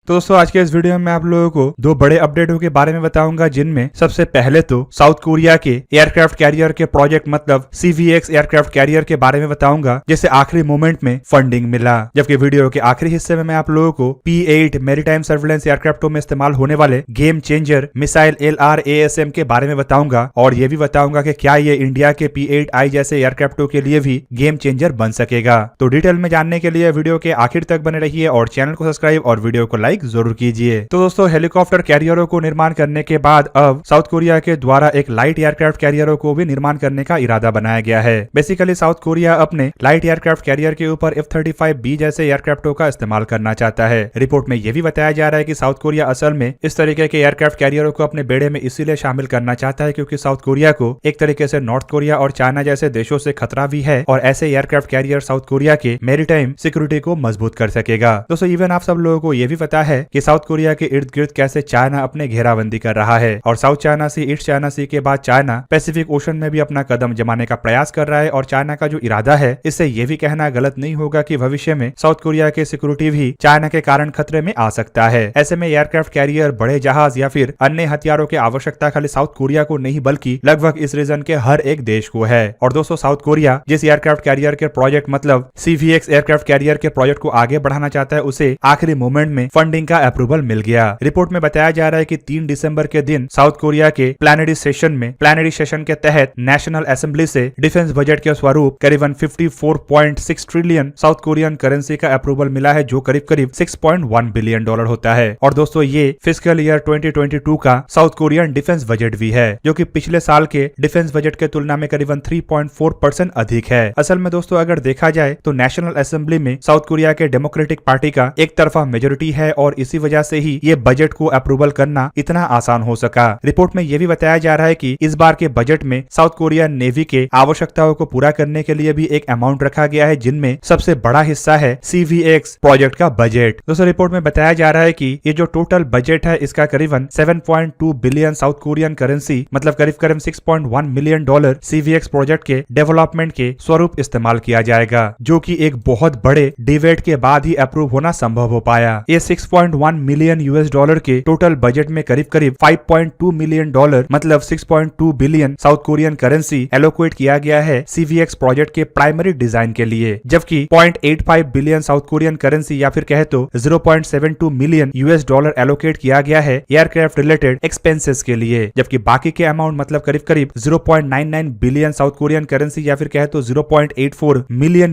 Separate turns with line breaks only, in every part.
तो दोस्तों आज के इस वीडियो में मैं आप लोगों को दो बड़े अपडेटों के बारे में बताऊंगा, जिनमें सबसे पहले तो साउथ कोरिया के एयरक्राफ्ट कैरियर के प्रोजेक्ट मतलब CVX एयरक्राफ्ट कैरियर के बारे में बताऊंगा, जिसे आखिरी मोमेंट में फंडिंग मिला। जबकि वीडियो के आखिरी हिस्से में मैं आप लोगों को P8 मैरीटाइम सर्विलेंस एयरक्राफ्टों में इस्तेमाल होने वाले गेम चेंजर मिसाइल LRASM के बारे में बताऊंगा, और ये भी बताऊंगा कि क्या ये इंडिया के P8I जैसे एयरक्राफ्टों के लिए भी गेम चेंजर बन सकेगा। तो डिटेल में जानने के लिए वीडियो के आखिर तक बने रहिए और चैनल को सब्सक्राइब और वीडियो को लाइक जरूर कीजिए। तो दोस्तों हेलीकॉप्टर कैरियरों को निर्माण करने के बाद अब साउथ कोरिया के द्वारा एक लाइट एयरक्राफ्ट कैरियरों को भी निर्माण करने का इरादा बनाया गया है। बेसिकली साउथ कोरिया अपने लाइट एयरक्राफ्ट कैरियर के ऊपर F-35B जैसे एयरक्राफ्टों का इस्तेमाल करना चाहता है। रिपोर्ट में यह भी बताया जा रहा है कि साउथ कोरिया असल में इस तरीके के एयरक्राफ्ट कैरियरों को अपने बेड़े में इसीलिए शामिल करना चाहता है क्योंकि साउथ कोरिया को एक तरीके से नॉर्थ कोरिया और चाइना जैसे देशों से खतरा भी है, और ऐसे एयरक्राफ्ट कैरियर साउथ कोरिया के मैरीटाइम सिक्योरिटी को मजबूत कर सकेगा। दोस्तों इवन आप सब लोगों को यह भी पता है कि साउथ कोरिया के इर्द गिर्द कैसे चाइना अपने घेराबंदी कर रहा है, और साउथ चाइना सी ईस्ट चाइना सी के बाद चाइना पैसिफिक ओशन में भी अपना कदम जमाने का प्रयास कर रहा है। और चाइना का जो इरादा है, इससे यह भी कहना गलत नहीं होगा कि भविष्य में साउथ कोरिया की सिक्योरिटी भी चाइना के कारण खतरे में आ सकता है। ऐसे में एयरक्राफ्ट कैरियर, बड़े जहाज या फिर अन्य हथियारों की आवश्यकता खाली साउथ कोरिया को नहीं बल्कि लगभग इस रीजन के हर एक देश को है। और दोस्तों साउथ कोरिया जिस एयरक्राफ्ट कैरियर के प्रोजेक्ट मतलब CVX एयरक्राफ्ट कैरियर के प्रोजेक्ट को आगे बढ़ाना चाहता है, उसे आखिरी मोमेंट में फंडिंग का अप्रूवल मिल गया। रिपोर्ट में बताया जा रहा है कि 3 दिसंबर के दिन साउथ कोरिया के प्लानरी सेशन के तहत नेशनल असेंबली से डिफेंस बजट के स्वरूप करीबन 54.6 ट्रिलियन साउथ कोरियन करेंसी का अप्रूवल मिला है, जो करीब करीब $6.1 बिलियन होता है। और दोस्तों ये फिस्कल ईयर 2022 का साउथ कोरियन डिफेंस बजट भी है, जो कि पिछले साल के डिफेंस बजट के तुलना में करीबन 3.4% अधिक है। असल में दोस्तों अगर देखा जाए तो नेशनल असेंबली में साउथ कोरिया के डेमोक्रेटिक पार्टी का एक तरफा मेजोरिटी है, और इसी वजह से ही ये बजट को अप्रूवल करना इतना आसान हो सका। रिपोर्ट में यह भी बताया जा रहा है कि इस बार के बजट में साउथ कोरिया नेवी के आवश्यकताओं को पूरा करने के लिए भी एक अमाउंट रखा गया है, जिनमें सबसे बड़ा हिस्सा है CVX प्रोजेक्ट का बजट। दोस्तों रिपोर्ट में बताया जा रहा है कि ये जो टोटल बजट है, इसका करीबन 7.2 बिलियन साउथ कोरियन करेंसी मतलब करीब करीब $6.1 मिलियन CVX प्रोजेक्ट के डेवलपमेंट के स्वरूप इस्तेमाल किया जाएगा, जो कि एक बहुत बड़े डिबेट के बाद ही अप्रूव होना संभव हो पाया। ये $6.1 मिलियन के टोटल बजट में करीब करीब $5.2 मिलियन मतलब 6.2 billion south Korean currency allocate किया गया है CVX प्रोजेक्ट के प्राइमरी डिजाइन के लिए, जबकि 0.85 बिलियन साउथ कोरियन करेंसी या फिर कहे तो 0.72 मिलियन एलोकेट किया गया है एयरक्राफ्ट रिलेटेड एक्सपेंसेस के लिए, जबकि बाकी के अमाउंट मतलब करीब करीब 0.99 बिलियन साउथ कोरियन करेंसी या फिर कहे तो 0.84 मिलियन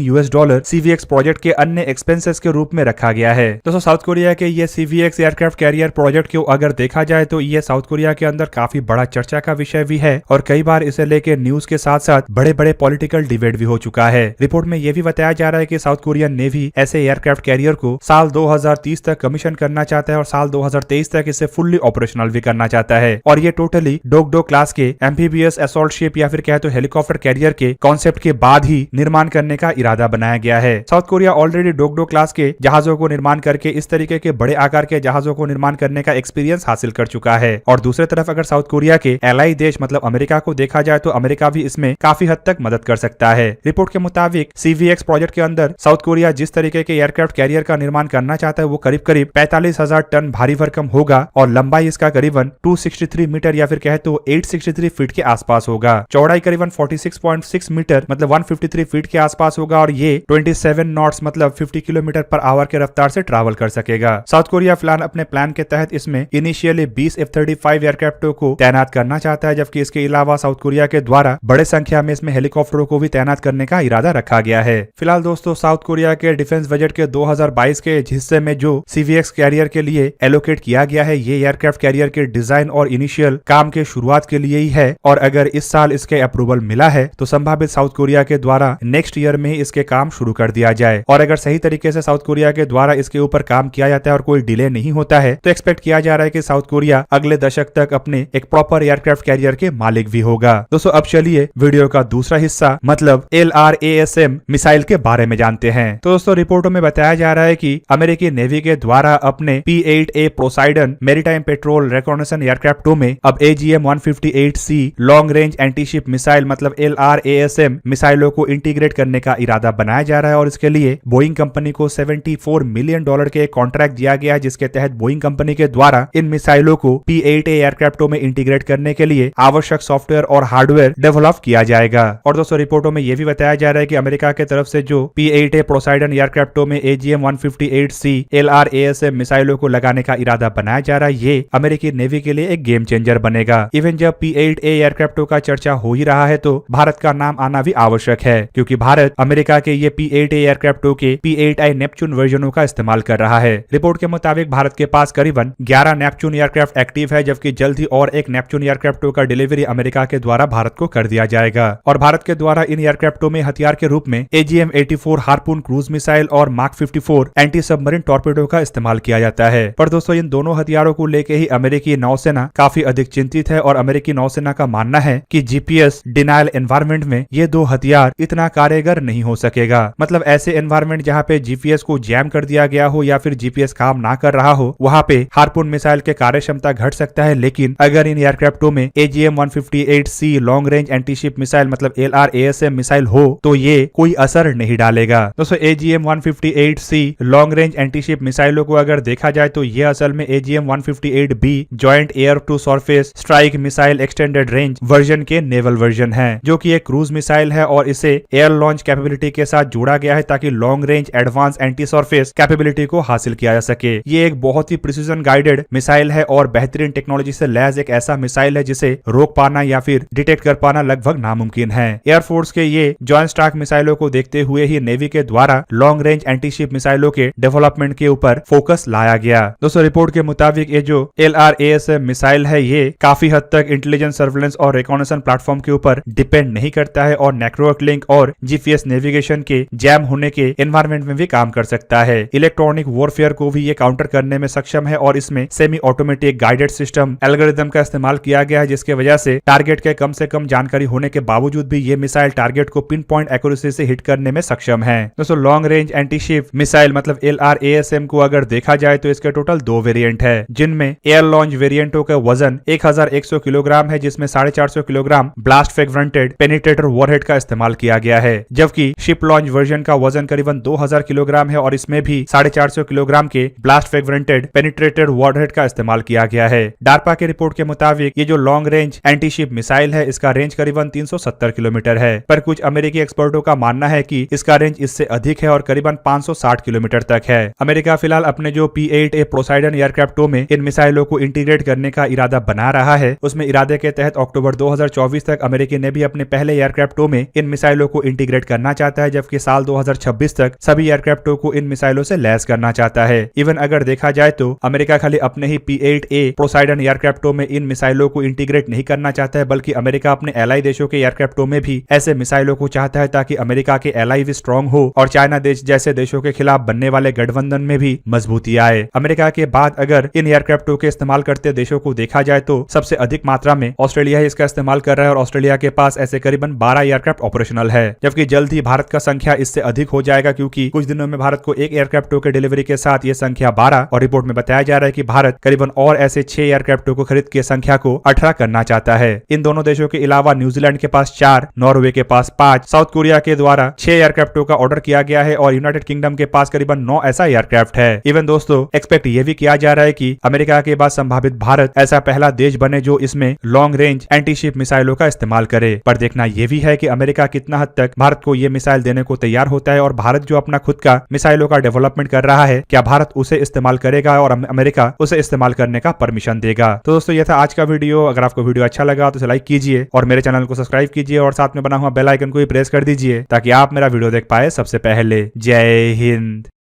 CVX प्रोजेक्ट के अन्य एक्सपेंसेस के रूप में रखा गया है। दोस्तों साउथ कोरिया के ये CVX एयरक्राफ्ट कैरियर प्रोजेक्ट को अगर देखा जाए तो ये साउथ कोरिया के अंदर काफी बड़ा चर्चा का विषय भी है, और कई बार इसे लेके न्यूज के साथ साथ बड़े बड़े पॉलिटिकल डिबेट भी हो चुका है। रिपोर्ट में यह भी बताया जा रहा है कि साउथ कोरियन नेवी ऐसे एयरक्राफ्ट कैरियर को साल 2030 तक कमीशन करना चाहता है, और साल 2023 तक इसे फुल्ली ऑपरेशनल भी करना चाहता है। और ये टोटली डोगडो क्लास के एम्फीबियस असॉल्ट शिप या फिर कहे तो हेलीकॉप्टर कैरियर के कॉन्सेप्ट के बाद ही निर्माण करने का इरादा बनाया गया है। साउथ कोरिया ऑलरेडी डोगडो क्लास के जहाजों को निर्माण करके इस तरीके के बड़े आकार के जहाजों को निर्माण करने का एक्सपीरियंस हासिल कर चुका है। और दूसरी तरफ अगर साउथ कोरिया के एलाई देश मतलब अमेरिका को देखा जाए तो अमेरिका भी इसमें काफी हद तक मदद कर सकता है। रिपोर्ट के मुताबिक CVX प्रोजेक्ट के अंदर साउथ कोरिया जिस तरीके के एयरक्राफ्ट कैरियर का निर्माण करना चाहता है, वो करीब करीब 45,000 टन भारी भरकम होगा, और लंबाई इसका करीबन 263 मीटर या फिर कहे तो 863 फीट के आसपास होगा। चौड़ाई करीबन 46.6 मीटर मतलब 153 फीट के आसपास होगा, और ये 27 नॉट्स मतलब 50 किलोमीटर पर आवर के रफ्तार से ट्रैवल कर सकेगा। साउथ कोरिया फिलहाल अपने प्लान के तहत इसमें इनिशियली 20 F-35 एयरक्राफ्टों को तैनात करना चाहता है, जबकि इसके अलावा साउथ कोरिया के द्वारा बड़े संख्या में इसमें हेलीकॉप्टरों को भी तैनात करने का इरादा रखा गया है। फिलहाल दोस्तों साउथ कोरिया के डिफेंस बजट के 2022 के हिस्से में जो CVX कैरियर के लिए एलोकेट किया गया है, ये एयरक्राफ्ट कैरियर के डिजाइन और इनिशियल काम के शुरुआत के लिए ही है, और अगर इस साल इसके अप्रूवल मिला है तो संभावित साउथ कोरिया के द्वारा नेक्स्ट ईयर में ही इसके काम शुरू कर दिया जाए। और अगर सही तरीके से साउथ कोरिया के द्वारा इसके ऊपर काम किया जाता है और कोई डिले नहीं होता है, तो एक्सपेक्ट किया जा रहा है कि साउथ कोरिया अगले दशक तक अपने एक प्रॉपर एयरक्राफ्ट कैरियर के मालिक भी होगा। दोस्तों अब चलिए वीडियो का दूसरा हिस्सा मतलब LRASM मिसाइल के बारे में जानते हैं। तो दोस्तों रिपोर्टों में बताया जा रहा है कि अमेरिकी नेवी के द्वारा अपने P8A Poseidon maritime patrol recognition एयरक्राफ्टों में अब AGM-158C long range anti ship missile मतलब LRASM मिसाइलों को इंटीग्रेट करने का इरादा बनाया जा रहा है, और इसके लिए बोइंग कंपनी को $74 मिलियन के कॉन्ट्रैक्ट दिया गया है, जिसके तहत बोइंग कंपनी के द्वारा इन मिसाइलों को P-8A एयरक्राफ्टों में इंटीग्रेट करने के लिए आवश्यक सॉफ्टवेयर और हार्डवेयर डेवलप किया जाएगा। और दोस्तों रिपोर्टों में यह भी बताया जा रहा है कि अमेरिका की तरफ से जो P-8A पोसाइडन एयरक्राफ्टों में AGM-158C LRASM मिसाइलों को लगाने का इरादा बनाया जा रहा है, ये अमेरिकी नेवी के लिए एक गेम चेंजर बनेगा। इवन जब P-8A एयरक्राफ्टों का चर्चा हो ही रहा है तो भारत का नाम आना भी आवश्यक है, क्योंकि भारत अमेरिका के ये P-8A एयरक्राफ्टों के P-8I नेपच्यून वर्जनों का इस्तेमाल कर रहा है। रिपोर्ट के मुताबिक भारत के पास करीबन 11 नेपच्यून एयरक्राफ्ट एक्टिव है, जबकि जल्द ही और एक नेपच्यून एयरक्राफ्टों का डिलीवरी अमेरिका के द्वारा भारत को कर दिया जाएगा। और भारत के द्वारा इन एयरक्राफ्टों में हथियार के रूप में AGM-84 हार्पून क्रूज मिसाइल और मार्क 54 एंटी सबमरीन टॉर्पेडो का इस्तेमाल किया जाता है। पर दोस्तों इन दोनों हथियारों को लेकर ही अमेरिकी नौसेना काफी अधिक चिंतित है और अमेरिकी नौसेना का मानना है कि GPS डिनायल एनवायरनमेंट में ये दो हथियार इतना कारगर नहीं हो सकेगा। मतलब ऐसे एनवायरनमेंट जहाँ पे GPS को जैम कर दिया गया हो या फिर GPS काम ना कर रहा हो, वहाँ पे हार्पून मिसाइल के कार्य क्षमता घट सकता है, लेकिन अगर इन एयरक्राफ्टों में AGM-158C long range antiship missile मतलब LRASM मिसाइल हो तो ये कोई असर नहीं डालेगा। दोस्तों AGM-158C लॉन्ग रेंज एंटीशिप मिसाइलों को अगर देखा जाए तो ये असल में AGM-158B joint air to surface strike missile extended range version के नेवल वर्जन है, जो कि एक क्रूज मिसाइल है और इसे एयर लॉन्च कैपेबिलिटी के साथ जोड़ा गया है ताकि long range advance anti surface capability को हासिल किया जा सके। ये एक बहुत ही प्रिसीजन गाइडेड मिसाइल है और बेहतरीन टेक्नोलॉजी से लैस एक ऐसा मिसाइल है जिसे रोक पाना या फिर डिटेक्ट कर पाना लगभग नामुमकिन है। एयरफोर्स के ये जॉइंट स्ट्राइक मिसाइलों को देखते हुए ही नेवी के द्वारा लॉन्ग रेंज एंटीशिप मिसाइलों के डेवलपमेंट के ऊपर फोकस लाया गया। दोस्तों रिपोर्ट के मुताबिक ये जो LRASM मिसाइल है ये काफी हद तक इंटेलिजेंस सर्वेलेंस और रिकॉनेसेंस प्लेटफॉर्म के ऊपर डिपेंड नहीं करता है और नेटवर्क लिंक और GPS नेविगेशन के जैम होने के एनवायरनमेंट में भी काम कर सकता है। इलेक्ट्रॉनिक वॉरफेयर को भी ये काउंटर करने में सक्षम है और इसमें semi automatic guided system algorithm का इस्तेमाल किया गया है, जिसके वजह से टारगेट के कम से कम जानकारी होने के बावजूद भी ये मिसाइल टारगेट को पिन पॉइंट एक्यूरेसी से हिट करने में सक्षम है। दोस्तों लॉन्ग रेंज एंटीशिप मिसाइल मतलब LRASM को अगर देखा जाए तो इसके टोटल 2 वेरिएंट है, जिनमें एयर लॉन्च वेरिएंटों का वजन 1100 किलोग्राम है, जिसमें 450 kilogram blast fragmented penetrator warhead का इस्तेमाल किया गया है, जबकि शिप लॉन्च वर्जन का वजन करीबन 2000 किलोग्राम है और इसमें भी 450 किलोग्राम के ब्लास्ट फ्रेगमेंटेड पेनिट्रेटेड वॉरहेड का इस्तेमाल किया गया है। डार्पा की रिपोर्ट के मुताबिक ये जो लॉन्ग रेंज एंटीशिप मिसाइल है इसका रेंज करीबन 370 किलोमीटर है, पर कुछ अमेरिकी एक्सपर्टों का मानना है कि इसका रेंज इससे अधिक है और करीबन 560 किलोमीटर तक है। अमेरिका फिलहाल अपने जो P-8A पोसाइडन एयरक्राफ्टों में इन मिसाइलों को इंटीग्रेट करने का इरादा बना रहा है। उसमें इरादे के तहत अक्टूबर 2024 तक अमेरिकी नेवी अपने पहले एयरक्राफ्टों में इन मिसाइलों को इंटीग्रेट करना चाहता है, जबकि साल 2026 तक सभी एयरक्राफ्टों को इन मिसाइलों से लैस करना चाहता है। इवन अगर देखा जाए तो अमेरिका खाली अपने ही P-8A पोसाइडन एयरक्राफ्टों में इन मिसाइलों को इंटीग्रेट नहीं करना चाहता है, बल्कि अमेरिका अपने एलाई देशों के एयरक्राफ्टों में भी ऐसे मिसाइलों को चाहता है ताकि अमेरिका के एलाई भी स्ट्रॉन्ग हो और चाइना देश जैसे देशों के खिलाफ बनने वाले गठबंधन में भी मजबूती आए। अमेरिका के बाद अगर इन एयरक्राफ्टों के इस्तेमाल करते देशों को देखा जाए तो सबसे अधिक मात्रा में ऑस्ट्रेलिया ही इसका इस्तेमाल कर रहा है और ऑस्ट्रेलिया के पास ऐसे करीबन 12 एयरक्राफ्ट ऑपरेशनल है, जबकि जल्द ही भारत का संख्या इससे अधिक हो जाएगा, क्योंकि कुछ दिनों में भारत को एक एयरक्राफ्टों के डिलीवरी के साथ ये संख्या 12 और रिपोर्ट में बताया जा रहा है कि भारत करीबन और ऐसे 6 एयरक्राफ्टों को खरीद के संख्या को 18 करना चाहता है। इन दोनों देशों के अलावा न्यूजीलैंड के पास 4, नॉर्वे के पास 5, साउथ कोरिया के द्वारा 6 एयरक्राफ्टों का ऑर्डर किया गया है और यूनाइटेड किंगडम के पास करीबन 9 ऐसा एयरक्राफ्ट है। इवन दोस्तों एक्सपेक्ट ये भी किया जा रहा है कि अमेरिका के बाद संभावित भारत ऐसा पहला देश बने जो इसमें लॉन्ग रेंज एंटीशिप मिसाइलों का इस्तेमाल करे। पर देखना यह भी है कि अमेरिका कितना हद तक भारत को यह मिसाइल देने को तैयार होता है और भारत जो अपना खुद का मिसाइलों का डेवलपमेंट कर रहा है, क्या भारत उसे इस्तेमाल करेगा और अमेरिका उसे इस्तेमाल करने का परमिशन देगा। तो दोस्तों ये था आज का वीडियो। अगर आपको वीडियो अच्छा लगा तो इसे लाइक कीजिए और मेरे चैनल को सब्सक्राइब कीजिए और साथ में बना हुआ बेल आइकन को भी प्रेस कर दीजिए ताकि आप मेरा वीडियो देख पाए सबसे पहले। जय हिंद।